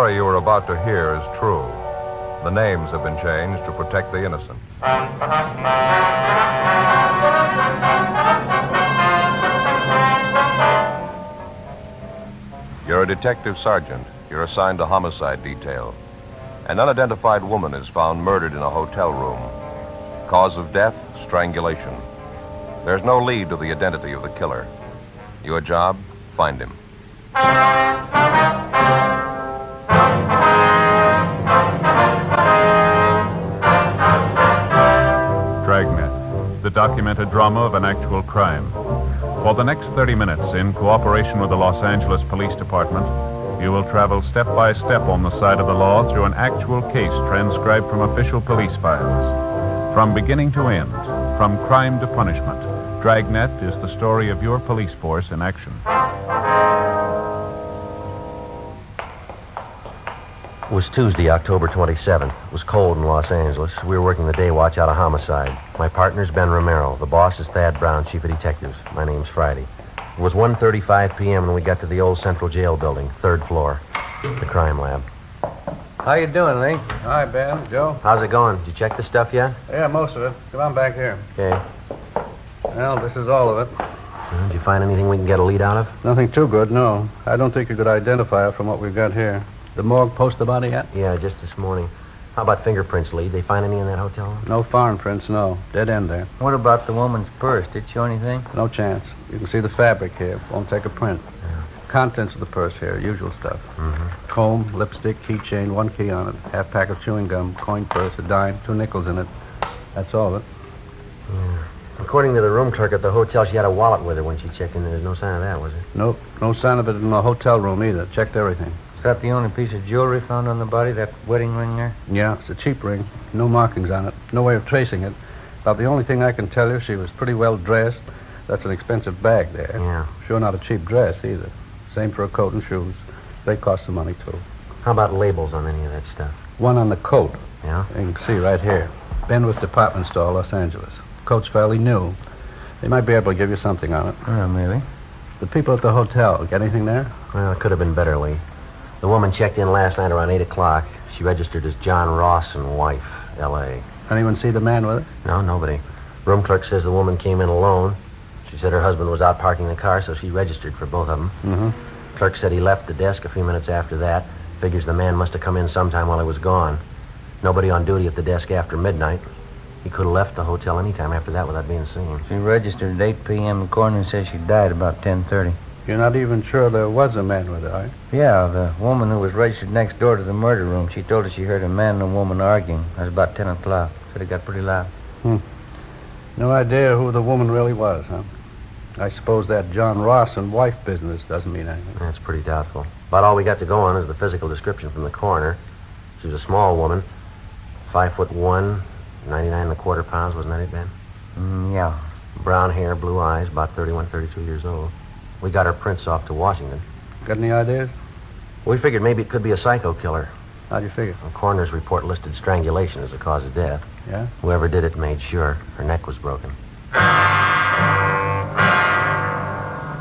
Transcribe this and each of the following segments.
story you are about to hear is true. The names have been changed to protect the innocent. You're a detective sergeant. You're assigned to homicide detail. An unidentified woman is found murdered in a hotel room. Cause of death, strangulation. There's no lead to the identity of the killer. Your job, find him. Dragnet, the documented drama of an actual crime. For the next 30 minutes, in cooperation with the Los Angeles Police Department, you will travel step by step on the side of the law through an actual case transcribed from official police files. From beginning to end, from crime to punishment, Dragnet is the story of your police force in action. It was Tuesday, October 27th. It was cold in Los Angeles. We were working the day watch out of homicide. My partner's Ben Romero. The boss is Thad Brown, chief of detectives. My name's Friday. It was 1:35 p.m. when we got to the old Central Jail building, 3rd floor, the crime lab. How you doing, Lee? Hi, Ben. Joe? How's it going? Did you check the stuff yet? Yeah, most of it. Come on back here. Okay. Well, this is all of it. Did you find anything we can get a lead out of? Nothing too good, no. I don't think you could identify it from what we've got here. The morgue post the body yet? Yeah, just this morning. How about fingerprints, Lee? They find any in that hotel room? No foreign prints, no. Dead end there. What about the woman's purse? Did it show anything? No chance. You can see the fabric here. Won't take a print. Yeah. Contents of the purse here, usual stuff. Mm-hmm. Comb, lipstick, keychain, 1 key on it, half pack of chewing gum, coin purse, a dime, 2 nickels in it. That's all of it. Yeah. According to the room clerk at the hotel, she had a wallet with her when she checked in. There's no sign of that, was there? Nope. No sign of it in the hotel room either. Checked everything. Is that the only piece of jewelry found on the body, that wedding ring there? Yeah, it's a cheap ring. No markings on it. No way of tracing it. About the only thing I can tell you, she was pretty well dressed. That's an expensive bag there. Yeah. Sure not a cheap dress either. Same for a coat and shoes. They cost some money, too. How about labels on any of that stuff? One on the coat. Yeah? You can see right here. Benworth Department Store, Los Angeles. Coat's fairly new. They might be able to give you something on it. Oh, maybe. The people at the hotel, get anything there? Well, it could have been better, Lee. The woman checked in last night around 8 o'clock. She registered as John Ross and wife, L.A. Anyone see the man with it? No, nobody. Room clerk says the woman came in alone. She said her husband was out parking the car, so she registered for both of them. Mm-hmm. Clerk said he left the desk a few minutes after that. Figures the man must have come in sometime while he was gone. Nobody on duty at the desk after midnight. He could have left the hotel any time after that without being seen. She registered at 8 p.m. The coroner says she died about 10:30. You're not even sure there was a man with it, are you? Yeah, the woman who was registered next door to the murder room, she told us she heard a man and a woman arguing. It was about 10 o'clock. Said it got pretty loud. No idea who the woman really was, huh? I suppose that John Ross and wife business doesn't mean anything. That's pretty doubtful. About all we got to go on is the physical description from the coroner. She was a small woman, 5'1", 99 1/4 pounds, wasn't that it, Ben? Yeah. Brown hair, blue eyes, about 31, 32 years old. We got her prints off to Washington. Got any ideas? We figured maybe it could be a psycho killer. How'd you figure? The coroner's report listed strangulation as the cause of death. Yeah? Whoever did it made sure her neck was broken.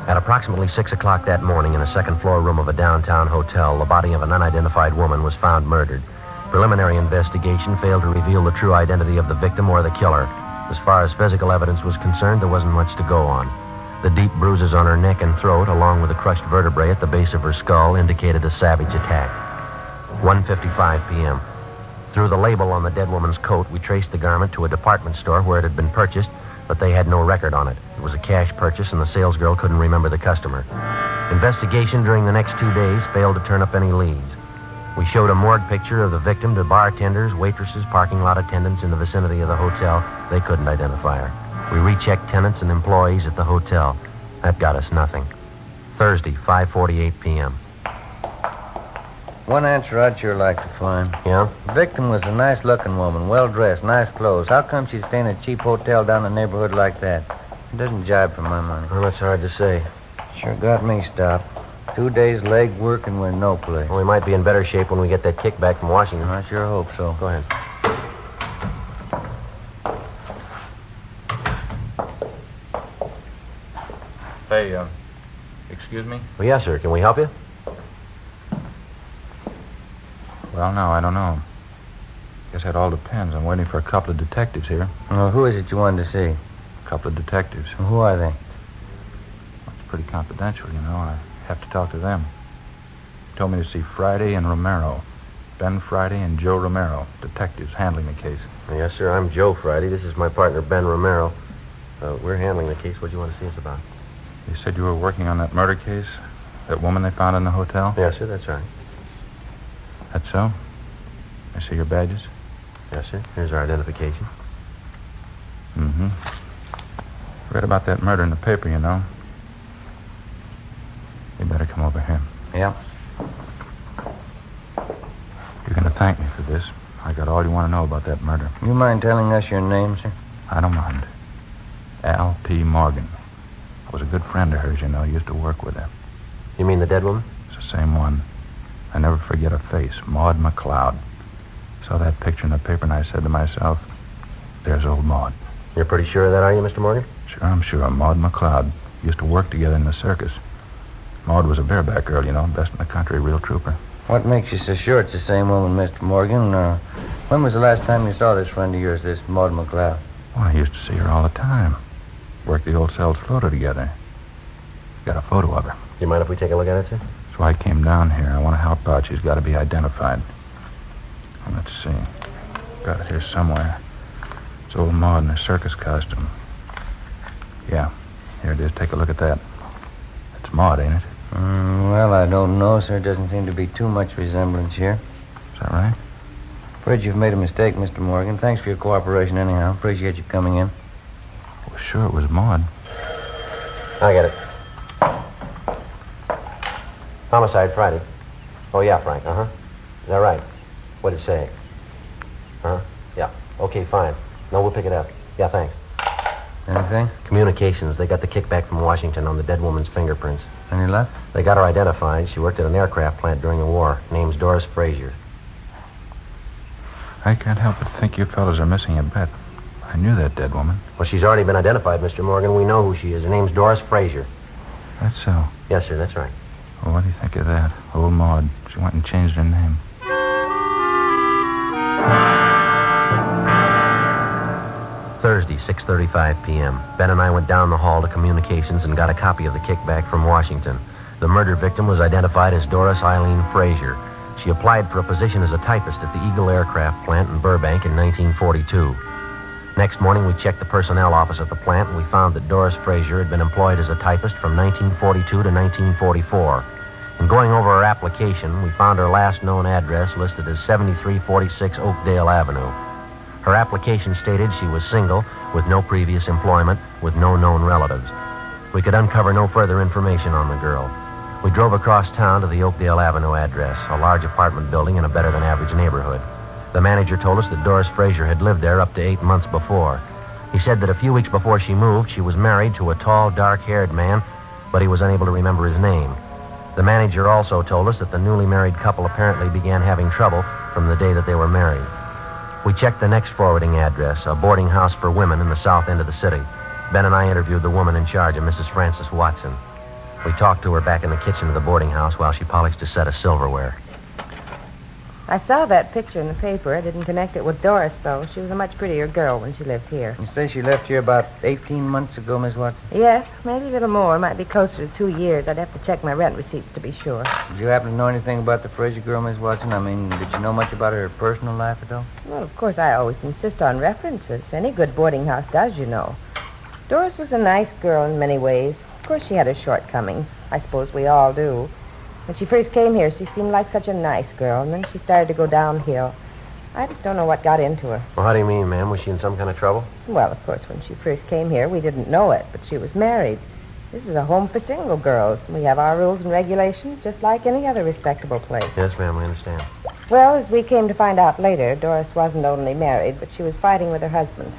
At approximately 6 o'clock that morning, in a second-floor room of a downtown hotel, the body of an unidentified woman was found murdered. Preliminary investigation failed to reveal the true identity of the victim or the killer. As far as physical evidence was concerned, there wasn't much to go on. The deep bruises on her neck and throat, along with the crushed vertebrae at the base of her skull, indicated a savage attack. 1:55 p.m. Through the label on the dead woman's coat, we traced the garment to a department store where it had been purchased, but they had no record on it. It was a cash purchase, and the salesgirl couldn't remember the customer. Investigation during the next 2 days failed to turn up any leads. We showed a morgue picture of the victim to bartenders, waitresses, parking lot attendants in the vicinity of the hotel. They couldn't identify her. We rechecked tenants and employees at the hotel. That got us nothing. Thursday, 5:48 p.m. One answer I'd sure like to find. Yeah? The victim was a nice-looking woman, well-dressed, nice clothes. How come she'd stay in a cheap hotel down the neighborhood like that? It doesn't jibe for my money. Well, that's hard to say. Sure got me stopped. 2 days leg work and we're no place. Well, we might be in better shape when we get that kickback from Washington. I sure hope so. Go ahead. Hey, excuse me? Well, yes, sir. Can we help you? Well, now, I don't know. Guess that all depends. I'm waiting for a couple of detectives here. Well, who is it you wanted to see? A couple of detectives. Well, who are they? It's pretty confidential, you know. I have to talk to them. Told me to see Friday and Romero. Ben Friday and Joe Romero, detectives handling the case. Yes, sir. I'm Joe Friday. This is my partner, Ben Romero. We're handling the case. What do you want to see us about? You said you were working on that murder case? That woman they found in the hotel? Yes, sir. That's right. That's so? I see your badges? Yes, sir. Here's our identification. Mm-hmm. Read about that murder in the paper, you know. You better come over here. Yeah. You're going to thank me for this. I got all you want to know about that murder. You mind telling us your name, sir? I don't mind. Al P. Morgan. I was a good friend of hers, you know. Used to work with her. You mean the dead woman? It's the same one. I never forget her face, Maud McLeod. Saw that picture in the paper and I said to myself, there's old Maud. You're pretty sure of that, are you, Mr. Morgan? Sure, I'm sure. Maud McLeod. Used to work together in the circus. Maud was a bareback girl, you know, best in the country, real trooper. What makes you so sure it's the same woman, Mr. Morgan? When was the last time you saw this friend of yours, this Maud McLeod? Well, I used to see her all the time. Worked the old Sells photo together. Got a photo of her. Do you mind if we take a look at it, sir? That's why I came down here. I want to help out. She's got to be identified. Well, let's see. Got it here somewhere. It's old Maud in her circus costume. Yeah, here it is. Take a look at that. It's Maud, ain't it? Well, I don't know, sir. Doesn't seem to be too much resemblance here. Is that right? Afraid you've made a mistake, Mr. Morgan. Thanks for your cooperation anyhow. Appreciate you coming in. Well, sure, it was Maud. I get it. Homicide Friday. Oh, yeah, Frank. Uh-huh. Is that right? What'd it say? Huh? Yeah. Okay, fine. No, we'll pick it up. Yeah, thanks. Anything? Communications. They got the kickback from Washington on the dead woman's fingerprints. Any luck? They got her identified. She worked at an aircraft plant during the war. Name's Doris Frazier. I can't help but think you fellas are missing a bet. I knew that dead woman. Well, she's already been identified, Mr. Morgan. We know who she is. Her name's Doris Frazier. That's so. Yes, sir, that's right. Well, what do you think of that? Old Maud. She went and changed her name. Thursday, 6:35 p.m. Ben and I went down the hall to communications and got a copy of the kickback from Washington. The murder victim was identified as Doris Eileen Frazier. She applied for a position as a typist at the Eagle Aircraft Plant in Burbank in 1942. Next morning, we checked the personnel office at the plant, and we found that Doris Frazier had been employed as a typist from 1942 to 1944. In going over her application, we found her last known address listed as 7346 Oakdale Avenue. Her application stated she was single, with no previous employment, with no known relatives. We could uncover no further information on the girl. We drove across town to the Oakdale Avenue address, a large apartment building in a better-than-average neighborhood. The manager told us that Doris Frazier had lived there up to 8 months before. He said that a few weeks before she moved, she was married to a tall, dark-haired man, but he was unable to remember his name. The manager also told us that the newly married couple apparently began having trouble from the day that they were married. We checked the next forwarding address, a boarding house for women in the south end of the city. Ben and I interviewed the woman in charge, a Mrs. Frances Watson. We talked to her back in the kitchen of the boarding house while she polished a set of silverware. I saw that picture in the paper. I didn't connect it with Doris, though. She was a much prettier girl when she lived here. You say she left here about 18 months ago, Miss Watson? Yes, maybe a little more. Might be closer to 2 years. I'd have to check my rent receipts to be sure. Did you happen to know anything about the Frazier girl, Miss Watson? I mean, did you know much about her personal life at all? Well, of course, I always insist on references. Any good boarding house does, you know. Doris was a nice girl in many ways. Of course, she had her shortcomings. I suppose we all do. When she first came here, she seemed like such a nice girl, and then she started to go downhill. I just don't know what got into her. Well, how do you mean, ma'am? Was she in some kind of trouble? Well, of course, when she first came here, we didn't know it, but she was married. This is a home for single girls. We have our rules and regulations just like any other respectable place. Yes, ma'am, I understand. Well, as we came to find out later, Doris wasn't only married, but she was fighting with her husband.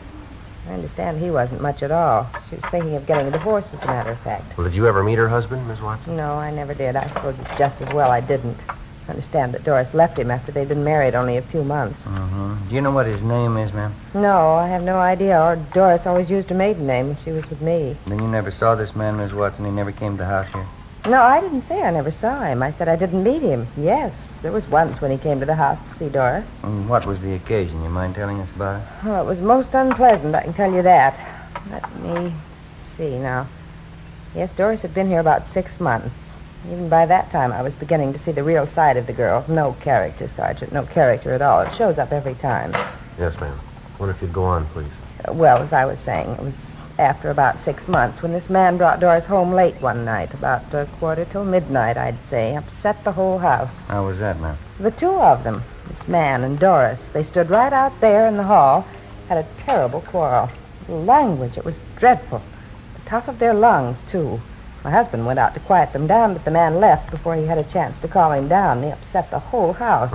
I understand he wasn't much at all. She was thinking of getting a divorce, as a matter of fact. Well, did you ever meet her husband, Miss Watson? No, I never did. I suppose it's just as well I didn't. I understand that Doris left him after they'd been married only a few months. Mm-hmm. Do you know what his name is, ma'am? No, I have no idea. Or Doris always used her maiden name when she was with me. Then you never saw this man, Miss Watson? He never came to the house here? No, I didn't say I never saw him. I said I didn't meet him. Yes, there was once when he came to the house to see Doris. And what was the occasion? You mind telling us about it? Oh, it was most unpleasant, I can tell you that. Let me see now. Yes, Doris had been here about 6 months. Even by that time, I was beginning to see the real side of the girl. No character, Sergeant. No character at all. It shows up every time. Yes, ma'am. Wonder if you'd go on, please. Well, as I was saying, it was after about 6 months when this man brought Doris home late one night, about a quarter till midnight, I'd say. Upset the whole house. How was that, ma'am? The two of them, this man and Doris, they stood right out there in the hall, had a terrible quarrel. The language, it was dreadful. The top of their lungs, too. My husband went out to quiet them down, but the man left before he had a chance to calm him down. He upset the whole house.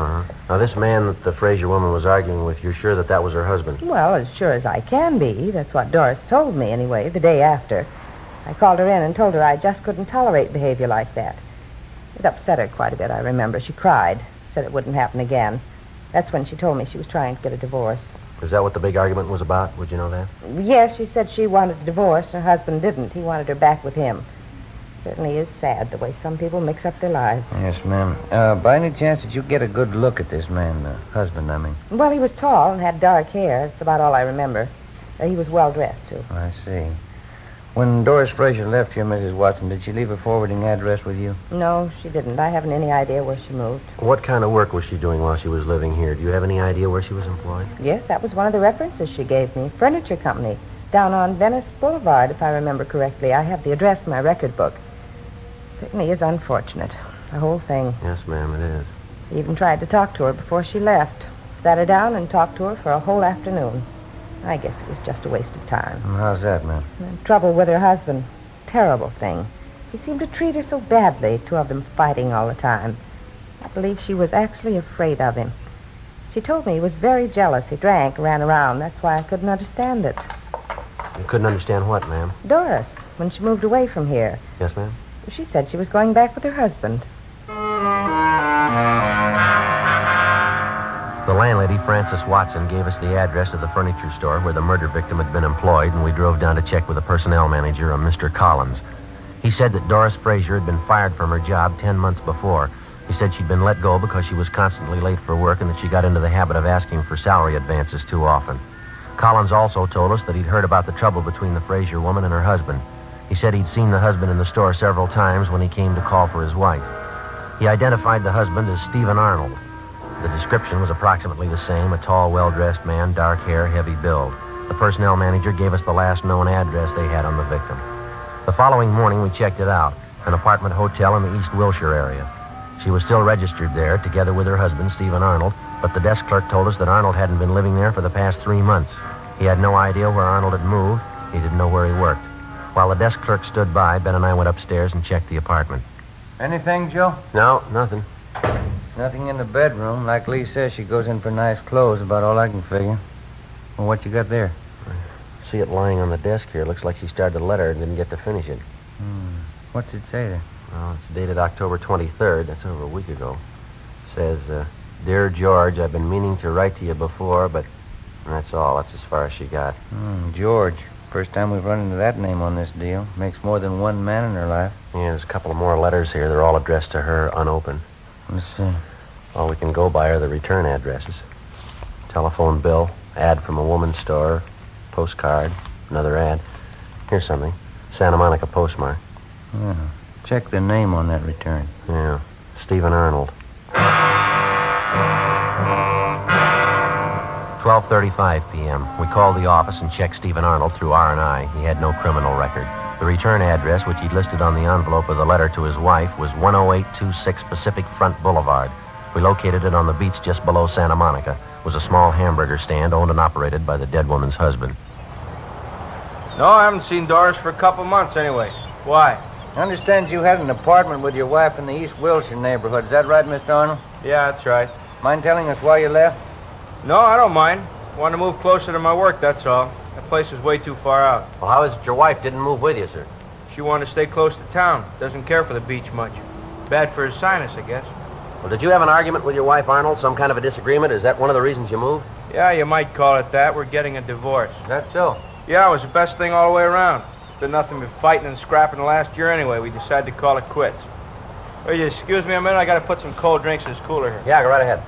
Now, this man that the Fraser woman was arguing with, you're sure that was her husband? Well, as sure as I can be. That's what Doris told me, anyway, the day after. I called her in and told her I just couldn't tolerate behavior like that. It upset her quite a bit, I remember. She cried, said it wouldn't happen again. That's when she told me she was trying to get a divorce. Is that what the big argument was about? Would you know that? Yes, she said she wanted a divorce, and her husband didn't. He wanted her back with him. Certainly is sad the way some people mix up their lives. Yes, ma'am. By any chance did you get a good look at this man, husband, I mean? Well, he was tall and had dark hair. That's about all I remember. He was well-dressed, too. I see. When Doris Fraser left here, Mrs. Watson, did she leave a forwarding address with you? No, she didn't. I haven't any idea where she moved. What kind of work was she doing while she was living here? Do you have any idea where she was employed? Yes, that was one of the references she gave me. Furniture company. Down on Venice Boulevard, if I remember correctly. I have the address in my record book. Certainly is unfortunate, the whole thing. Yes, ma'am, it is. He even tried to talk to her before she left. Sat her down and talked to her for a whole afternoon. I guess it was just a waste of time. How's that, ma'am? And trouble with her husband. Terrible thing. He seemed to treat her so badly, two of them fighting all the time. I believe she was actually afraid of him. She told me he was very jealous. He drank, ran around. That's why I couldn't understand it. You couldn't understand what, ma'am? Doris, when she moved away from here. Yes, ma'am? She said she was going back with her husband. The landlady, Frances Watson, gave us the address of the furniture store where the murder victim had been employed, and we drove down to check with the personnel manager, a Mr. Collins. He said that Doris Fraser had been fired from her job 10 months before. He said she'd been let go because she was constantly late for work and that she got into the habit of asking for salary advances too often. Collins also told us that he'd heard about the trouble between the Fraser woman and her husband. He said he'd seen the husband in the store several times when he came to call for his wife. He identified the husband as Stephen Arnold. The description was approximately the same, a tall, well-dressed man, dark hair, heavy build. The personnel manager gave us the last known address they had on the victim. The following morning, we checked it out, an apartment hotel in the East Wilshire area. She was still registered there, together with her husband, Stephen Arnold, but the desk clerk told us that Arnold hadn't been living there for the past 3 months. He had no idea where Arnold had moved. He didn't know where he worked. While the desk clerk stood by, Ben and I went upstairs and checked the apartment. Anything, Joe? No, nothing. Nothing in the bedroom. Like Lee says, she goes in for nice clothes, about all I can figure. Well, what you got there? See it lying on the desk here. Looks like she started a letter and didn't get to finish it. What's it say there? Well, it's dated October 23rd. That's over a week ago. It says, Dear George, I've been meaning to write to you before, but that's all. That's as far as she got. George. First time we've run into that name on this deal. Makes more than one man in her life. Yeah, there's a couple of more letters here. They're all addressed to her, unopened. Let's see. All we can go by are the return addresses. Telephone bill, ad from a woman's store, postcard, another ad. Here's something. Santa Monica postmark. Yeah. Check the name on that return. Yeah, Stephen Arnold. 12:35 p.m. We called the office and checked Stephen Arnold through R&I. He had no criminal record. The return address, which he'd listed on the envelope of the letter to his wife, was 10826 Pacific Front Boulevard. We located it on the beach just below Santa Monica. It was a small hamburger stand owned and operated by the dead woman's husband. No, I haven't seen Doris for a couple months anyway. Why? I understand you had an apartment with your wife in the East Wilshire neighborhood. Is that right, Mr. Arnold? Yeah, that's right. Mind telling us why you left? No, I don't mind. Want to move closer to my work, that's all. That place is way too far out. Well, how is it your wife didn't move with you, sir? She wanted to stay close to town. Doesn't care for the beach much. Bad for his sinus, I guess. Well, did you have an argument with your wife, Arnold? Some kind of a disagreement? Is that one of the reasons you moved? Yeah, you might call it that. We're getting a divorce. That's so. Yeah, it was the best thing all the way around. Been nothing but fighting and scrapping the last year anyway. We decided to call it quits. Will you excuse me a minute? I got to put some cold drinks in this cooler here. Yeah, go right ahead.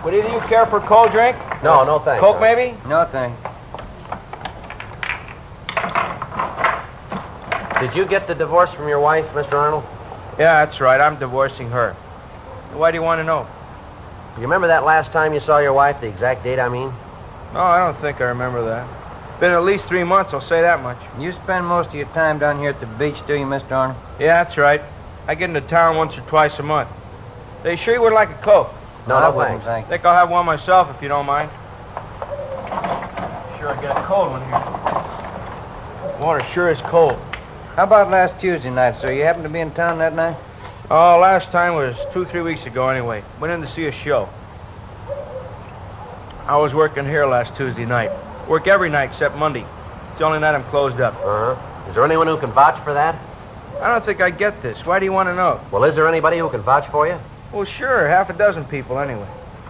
Would either of you care for a cold drink? No thanks. Coke, maybe? No thing. Did you get the divorce from your wife, Mr. Arnold? Yeah, that's right. I'm divorcing her. Why do you want to know? You remember that last time you saw your wife, the exact date, I mean? No, I don't think I remember that. Been at least 3 months, I'll say that much. You spend most of your time down here at the beach, do you, Mr. Arnold? Yeah, that's right. I get into town once or twice a month. They sure you would like a Coke? No, I no wouldn't, thanks. thank you. Think I'll have one myself if you don't mind. Sure, I get a cold one here. Water sure is cold. How about last Tuesday night, sir? You happened to be in town that night? Oh, last time was 2-3 weeks ago anyway. Went in to see a show. I was working here last Tuesday night. Work every night except Monday. It's the only night I'm closed up. Uh-huh. Is there anyone who can vouch for that? I don't think I get this. Why do you want to know? Well, is there anybody who can vouch for you? Well, sure, half a dozen people anyway.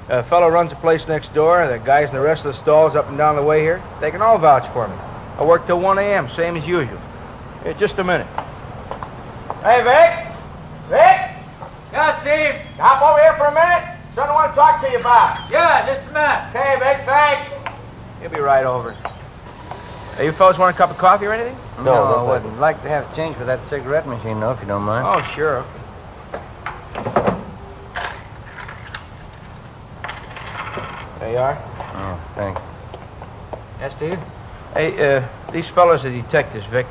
A fellow runs a place next door, the guys in the rest of the stalls up and down the way here, they can all vouch for me. I work till 1 a.m., same as usual. Here, just a minute. Hey, Vic! Vic! Yeah, Steve? Hop over here for a minute. Something I want to talk to you about. Yeah, just a minute. Okay, Vic, thanks. He'll be right over. Hey, you fellas want a cup of coffee or anything? No, I wouldn't. Like to have change for that cigarette machine, though, if you don't mind. Oh, sure. There you are. Oh, thanks. Yes, Steve? Hey, these fellas are detectives, Vic.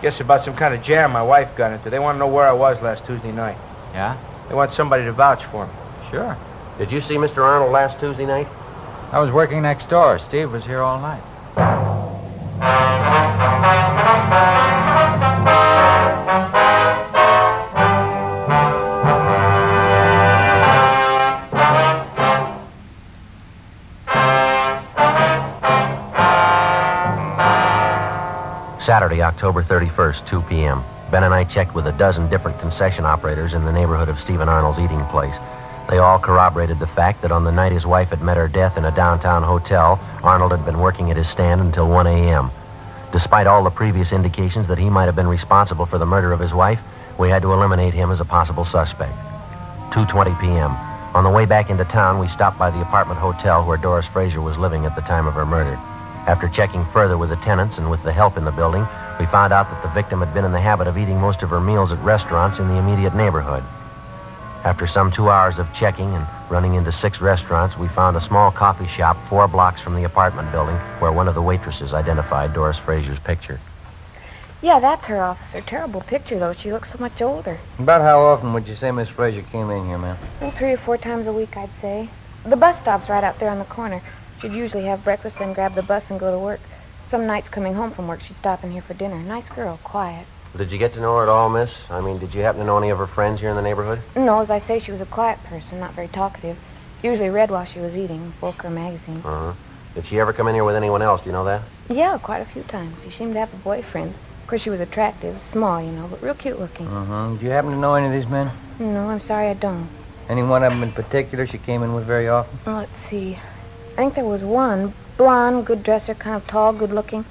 Guess about some kind of jam my wife got into. They want to know where I was last Tuesday night. Yeah? They want somebody to vouch for me. Sure. Did you see Mr. Arnold last Tuesday night? I was working next door. Steve was here all night. Saturday, October 31st, 2 p.m. Ben and I checked with a dozen different concession operators in the neighborhood of Stephen Arnold's eating place. They all corroborated the fact that on the night his wife had met her death in a downtown hotel, Arnold had been working at his stand until 1 a.m. Despite all the previous indications that he might have been responsible for the murder of his wife, we had to eliminate him as a possible suspect. 2:20 p.m. On the way back into town, we stopped by the apartment hotel where Doris Fraser was living at the time of her murder. After checking further with the tenants and with the help in the building, we found out that the victim had been in the habit of eating most of her meals at restaurants in the immediate neighborhood. After some 2 hours of checking and running into 6 restaurants, we found a small coffee shop 4 blocks from the apartment building where one of the waitresses identified Doris Fraser's picture. Yeah, that's her, officer. Terrible picture, though. She looks so much older. About how often would you say Miss Fraser came in here, ma'am? Well, 3 or 4 times a week, I'd say. The bus stop's right out there on the corner. She'd usually have breakfast, then grab the bus and go to work. Some nights coming home from work, she'd stop in here for dinner. Nice girl, quiet. Did you get to know her at all, miss? I mean, did you happen to know any of her friends here in the neighborhood? No, as I say, she was a quiet person, not very talkative. Usually read while she was eating, book or magazine. Uh-huh. Did she ever come in here with anyone else? Do you know that? Yeah, quite a few times. She seemed to have a boyfriend. Of course, she was attractive, small, you know, but real cute looking. Do you happen to know any of these men? No, I'm sorry I don't. Any one of them in particular she came in with very often? Well, let's see. I think there was one, blonde, good dresser, kind of tall, good looking.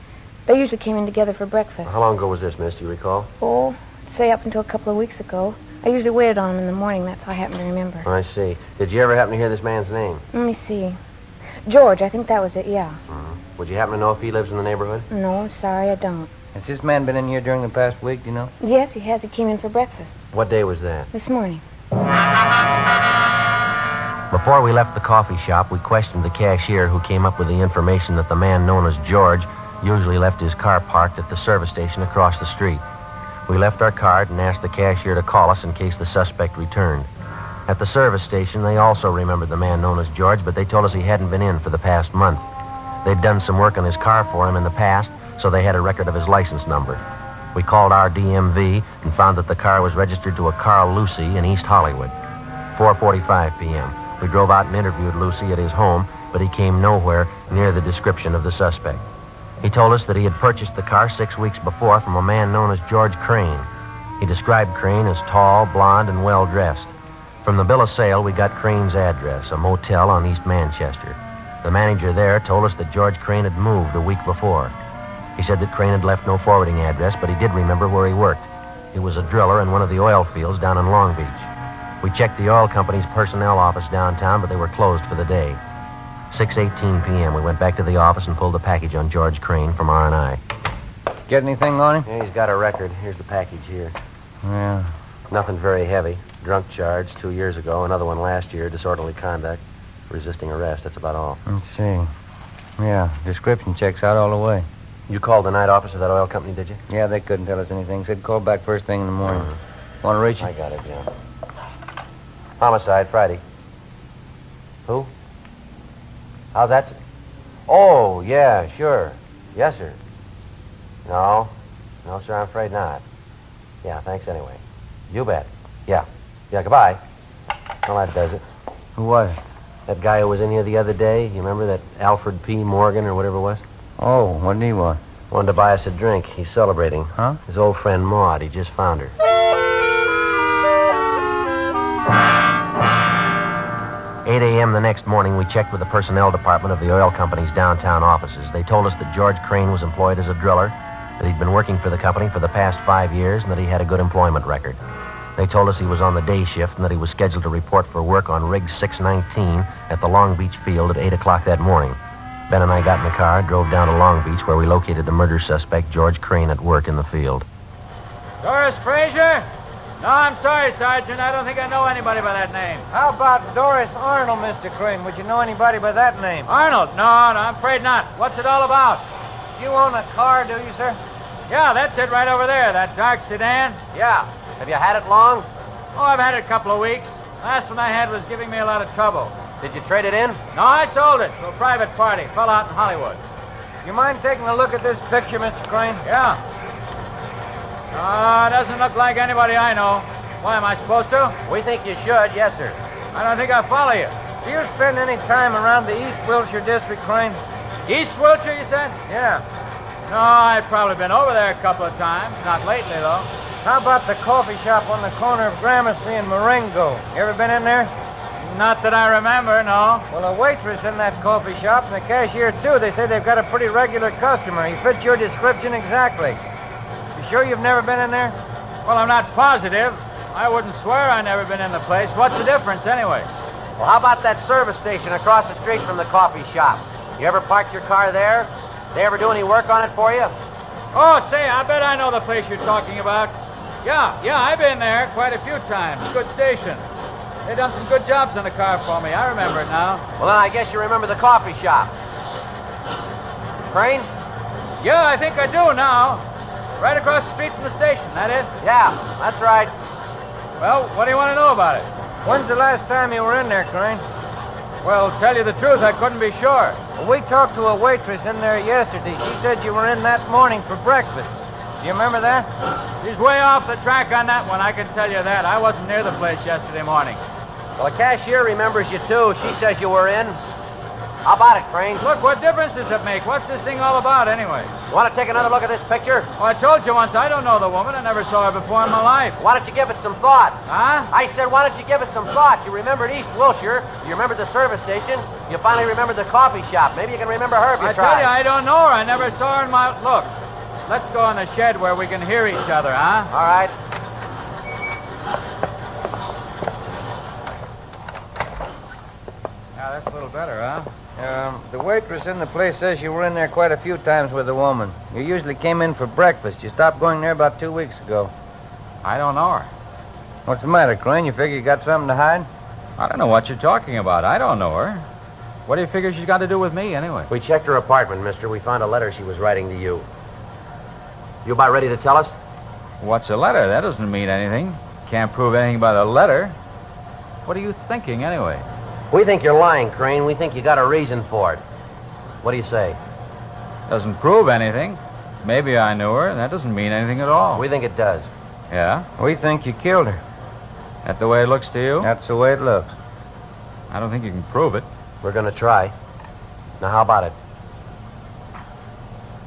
They usually came in together for breakfast. How long ago was this, miss? Do you recall? Oh, I'd say up until a couple of weeks ago. I usually waited on him in the morning. That's how I happen to remember. I see. Did you ever happen to hear this man's name? Let me see. George, I think that was it, yeah. Would you happen to know if he lives in the neighborhood? No, I'm sorry, I don't. Has this man been in here during the past week, do you know? Yes, he has. He came in for breakfast What day was that? this morning. Before we left the coffee shop, we questioned the cashier who came up with the information that the man known as George usually left his car parked at the service station across the street. We left our card and asked the cashier to call us in case the suspect returned. At the service station, they also remembered the man known as George, but they told us he hadn't been in for the past month. They'd done some work on his car for him in the past, so they had a record of his license number. We called our DMV and found that the car was registered to a Carl Lucy in East Hollywood. 4:45 p.m. We drove out and interviewed Lucy at his home, but he came nowhere near the description of the suspect. He told us that he had purchased the car 6 weeks before from a man known as George Crane. He described Crane as tall, blonde, and well-dressed. From the bill of sale, we got Crane's address, a motel on East Manchester. The manager there told us that George Crane had moved a week before. He said that Crane had left no forwarding address, but he did remember where he worked. He was a driller in one of the oil fields down in Long Beach. We checked the oil company's personnel office downtown, but they were closed for the day. 6:18 p.m. We went back to the office and pulled a package on George Crane from R&I. Get anything on him? Yeah, he's got a record. Here's the package here. Yeah. Nothing very heavy. Drunk charge 2 years ago, another one last year, disorderly conduct, resisting arrest. That's about all. Let's see. Yeah, description checks out all the way. You called the night office of that oil company, did you? Yeah, they couldn't tell us anything. Said call back first thing in the morning. Want to reach I it? got it, yeah. Homicide, Friday. Who? How's that, sir? Oh, yeah, sure. Yes, sir. No, sir, I'm afraid not. Yeah, thanks anyway. You bet. Yeah, goodbye. Well, that does it. Who was it? That guy who was in here the other day, you remember that Alfred P. Morgan or whatever it was? Oh, what did he want? Wanted to buy us a drink. He's celebrating. Huh? His old friend Maud. He just found her. 8 a.m. the next morning, we checked with the personnel department of the oil company's downtown offices. They told us that George Crane was employed as a driller, that he'd been working for the company for the past 5 years, and that he had a good employment record. They told us he was on the day shift and that he was scheduled to report for work on Rig 619 at the Long Beach field at 8 o'clock that morning. Ben and I got in the car, drove down to Long Beach, where we located the murder suspect, George Crane, at work in the field. Doris Frazier? No, I'm sorry, Sergeant. I don't think I know anybody by that name. How about Doris Arnold, Mr. Crane? Would you know anybody by that name? Arnold? No, I'm afraid not. What's it all about? You own a car, do you, sir? Yeah, that's it right over there, that dark sedan. Yeah. Have you had it long? Oh, I've had it a couple of weeks. Last one I had was giving me a lot of trouble. Did you trade it in? No, I sold it to a private party. Fell out in Hollywood. You mind taking a look at this picture, Mr. Crane? Yeah. Doesn't look like anybody I know. Why, am I supposed to? We think you should, yes, sir. I don't think I'll follow you. Do you spend any time around the East Wilshire district, Crane? East Wilshire, you said? Yeah. No, I've probably been over there a couple of times. Not lately, though. How about the coffee shop on the corner of Gramercy and Marengo? You ever been in there? Not that I remember, no. Well, a waitress in that coffee shop and the cashier, too. They say they've got a pretty regular customer. He fits your description exactly. You sure you've never been in there? Well, I'm not positive. I wouldn't swear I never been in the place. What's the difference, anyway? Well, how about that service station across the street from the coffee shop? You ever parked your car there? They ever do any work on it for you? Oh, say, I bet I know the place you're talking about. Yeah, I've been there quite a few times. Good station. They done some good jobs on the car for me. I remember it now. Well, then I guess you remember the coffee shop. Crane? Yeah, I think I do now. Right across the street from the station, that it? Yeah, that's right. Well, what do you want to know about it? When's the last time you were in there, Crane? Well, tell you the truth, I couldn't be sure. Well, we talked to a waitress in there yesterday. She said you were in that morning for breakfast. Do you remember that? She's way off the track on that one, I can tell you that. I wasn't near the place yesterday morning. Well, the cashier remembers you, too. She says you were in. How about it, Crane? Look, what difference does it make? What's this thing all about, anyway? You want to take another look at this picture? Well, I told you once, I don't know the woman. I never saw her before in my life. Why don't you give it some thought? Huh? I said, why don't you give it some thought? You remembered East Wilshire. You remembered the service station. You finally remembered the coffee shop. Maybe you can remember her if you I try. tell you, I don't know her. I never saw her in my... Look, let's go in the shed where we can hear each other, huh? All right. Yeah, that's a little better, huh? The waitress in the place says you were in there quite a few times with a woman. You usually came in for breakfast. You stopped going there about 2 weeks ago. I don't know her. What's the matter, Crane? You figure you got something to hide? I don't know what you're talking about. I don't know her. What do you figure she's got to do with me, anyway? We checked her apartment, mister. We found a letter she was writing to you. You about ready to tell us? What's a letter? That doesn't mean anything. Can't prove anything by the letter. What are you thinking, anyway? We think you're lying, Crane. We think you got a reason for it. What do you say? Doesn't prove anything. Maybe I knew her. That doesn't mean anything at all. We think it does. Yeah? We think you killed her. That the way it looks to you? That's the way it looks. I don't think you can prove it. We're going to try. Now, how about it?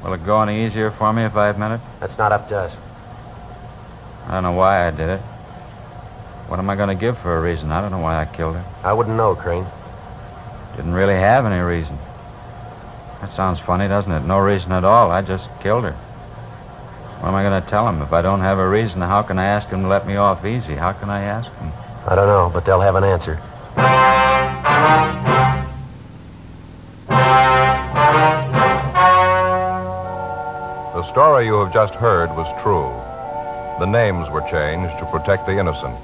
Will it go any easier for me if I admit it? That's not up to us. I don't know why I did it. What am I going to give for a reason? I don't know why I killed her. I wouldn't know, Crane. Didn't really have any reason. That sounds funny, doesn't it? No reason at all. I just killed her. What am I going to tell him? If I don't have a reason, how can I ask him to let me off easy? How can I ask him? I don't know, but they'll have an answer. The story you have just heard was true. The names were changed to protect the innocent.